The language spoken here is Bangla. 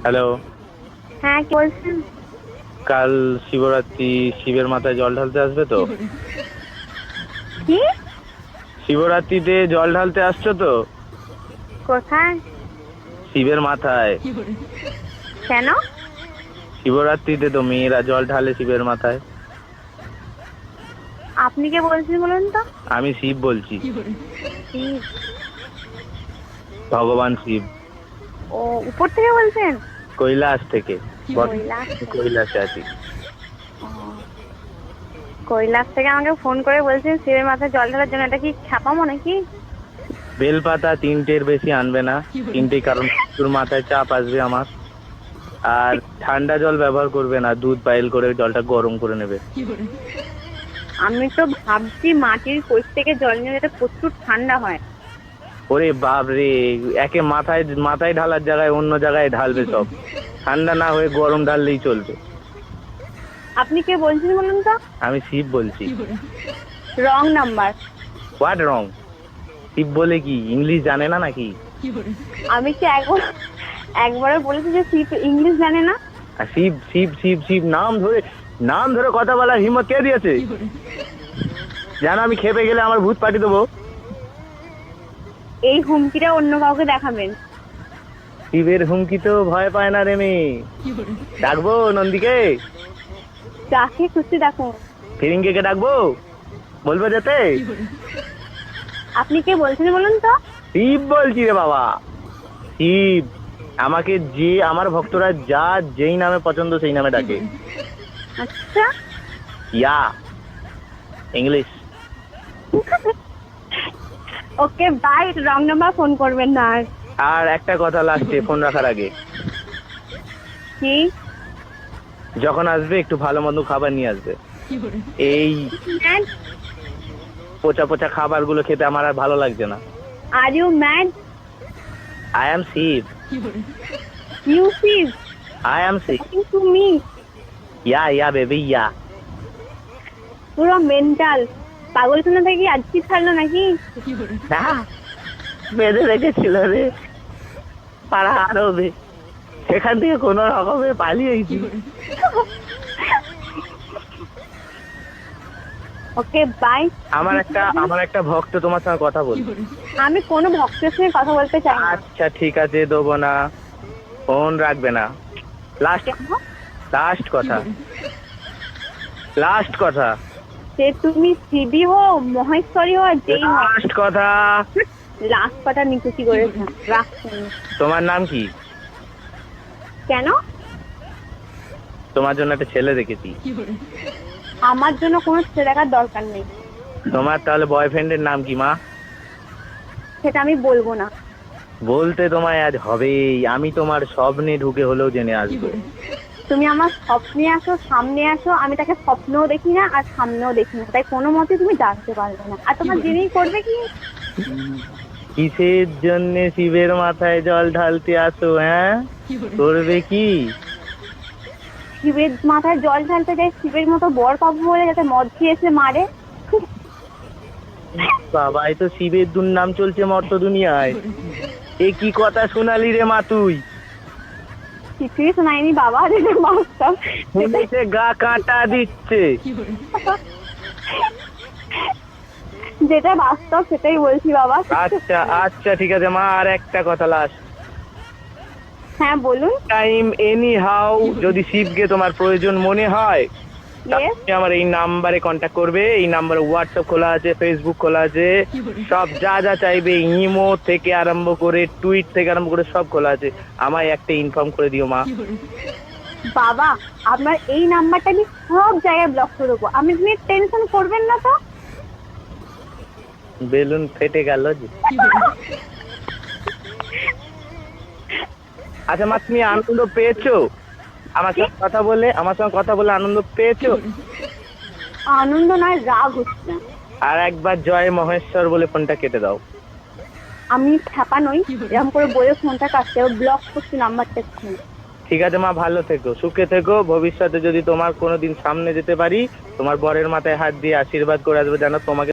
হ্যালো। হ্যাঁ, কে বলছেন? কাল শিবরাত্রি, শিবের মাথায় জল ঢালতে আসবে তো? কি? শিবরাত্রিতে জল ঢালতে আসছো তো? কোথায়? শিবের মাথায়। কেন? শিবরাত্রিতে তো মেয়েরা জল ঢালে শিবের মাথায়। আপনি কে বলছেন বলুন তো? আমি শিব বলছি। শিব? ভগবান শিব। ও, উপর থেকে বলছেন? কৈলাস থেকে। কৈলাস থেকে? কৈলাসে আছি। ও, কৈলাস থেকে আমাকে ফোন করে বলছেন শিবের মাথায় জল ঢালার জন্য। এটা কি খ্যাপামো নাকি? বেলপাতা 3টের বেশি আনবে না। 3টে, কারণ তোর মাথায় চাপ আসবে আমার। আর ঠান্ডা জল ব্যবহার করবে না, দুধ বয়েল করে জলটা গরম করে নেবে। আমি তো ভাবছি মাটির কোষ থেকে জল নিয়ে যেটা প্রচুর ঠান্ডা হয়। ওরে বাপ রে, একে মাথায় মাথায় ঢালার জায়গায় অন্য জায়গায় ঢালবে সব। ঠান্ডা না হয়ে গরম ঢাললেই চলবে। আপনি কে বলছেন বলুন তো? আমি শিব বলছি। Wrong number. What wrong? Shiv বলে কি ইংলিশ জানে না নাকি? আমি কি একবারও বলেছি যে শিব ইংলিশ জানে না? আর শিব শিব শিব শিব নাম ধরে কথা বলার হিম্মত কে দিয়েছে? জানো আমি খেপে গেলে আমার ভূত পাঠিয়ে দেবো। এই হুমকিটা অন্য কাউকে দেখাবেন। শিবের হুমকি তো ভয় পায় না রে মেয়ে। ডাকবো নন্দীকে? যাকে খুশি দেখুন। ফিরিঙ্গিকে ডাকবো? বলবো যেতে? আপনি কে বলছেন বলুন তো? শিব বলছি রে বাবা, শিব। আমাকে যে আমার ভক্তরা যেই নামে পছন্দ সেই নামে ডাকে। আচ্ছা। Yeah English. Okay bye, wrong number phone করবেন না আর। আর একটা কথা লাস্টে ফোন রাখার আগে, কি? যখন আসবে একটু ভালো মন্দ খাবার নিয়ে আসবে। এই পচা পচা খাবারগুলো খেতে আমার আর ভালো লাগছে না। Are you mad? I am Shiv. You Shiv? I am Shiv. To me? Yeah baby yeah. পুরো মেন্টাল পাগলখানা থেকে আজকে ছাড়লো নাকি? বেঁধে রেখেছিল রে পাড়া আরবে, সেখান থেকে কোন রকমে পালিয়েছি। Okay bye. আমার একটা ভক্ত তোমার সঙ্গে কথা বলবে। আমি কোনো ভক্তের সঙ্গে কথা বলতে চাই না। আচ্ছা ঠিক আছে, দেবো না, ফোন রাখবে না। লাস্ট কথা। সে তুমি শিবই হো, মহেশ্বরী হো, আর যেই হো। লাস্ট কথা। লাস্ট কথা নিকুচি করেছে, রাখছেন। তোমার নাম কি? কেন? তোমার জন্য একটা ছেলে দেখেছি। আমার জন্য কোনো ছেলে দেখার দরকার নেই। তোমার তাহলে বয়ফ্রেন্ডের নাম কি মা? সেটা আমি বলবো না। বলতে তোমায় আজ হবেই, আমি তোমার স্বপ্নে ঢুকে হলেও জেনে আসবো। তুমি আমার স্বপ্নে আসো, সামনে আসো, আমি তাকে স্বপ্নেও দেখি না আর সামনেও দেখি না, তাই কোনো মতে তুমি জানতে পারবে না। আর তোমার জেনেই করবে কি? কিসের জন্য শিবের মাথায় জল ঢালতে আসো? হ্যাঁ, করবে কি? শিবের মাথায় জল ঢালতে যাই শিবের মতো বর পাবো বলে, যাতে মদ খেয়ে এসে মারে। বাবা, এই তো শিবের দুর্নাম চলছে মর্ত দুনিয়ায়। এ কি কথা শোনালি রে মা তুই? কিছুই শোনায়নি বাবা, যেটা বাস্তব। শুনেছে গা কাঁটা দিচ্ছে। যেটা বাস্তব সেটাই বলছি বাবা। আচ্ছা ঠিক আছে মা, আর একটা কথা লাস্ট। হ্যাঁ বলুন। টাইম এনি হাউ যদি শিবকে তোমার প্রয়োজন মনে হয়, তাহলে আমার এই নাম্বারে কন্ট্যাক্ট করবে। এই নাম্বারে হোয়াটসঅ্যাপ খোলা আছে, ফেসবুক খোলা আছে, সব যা চাইবে, ইমো থেকে আরম্ভ করে টুইট থেকে আরম্ভ করে সব খোলা আছে। আমায় একটা ইনফর্ম করে দিও মা। বাবা, আপনার এই নাম্বারটা আমি সব জায়গায় ব্লক করে দেবো, আপনি টেনশন করবেন না তো। বেলুন ফেটে গেল যে। আচ্ছা মা, তুমি আনন্দ পেয়েছো আমার সঙ্গে কথা বলে আনন্দ পেয়েছো? আনন্দ নয়, রাগ হচ্ছে। আর একবার জয় মহেশ্বর বলে ফোনটা কেটে দাও। আমি ছাপা নই, এরকম করে বলে ফোনটা কাটতে ব্লক করছি নাম্বারটা। ঠিক আছে মা, ভালো থেকো, সুখে থেকো। ভবিষ্যতে যদি তোমার কোনোদিন সামনে যেতে পারি, তোমার বরের মাথায় হাত দিয়ে আশীর্বাদ করে আসবো, যেন তোমাকে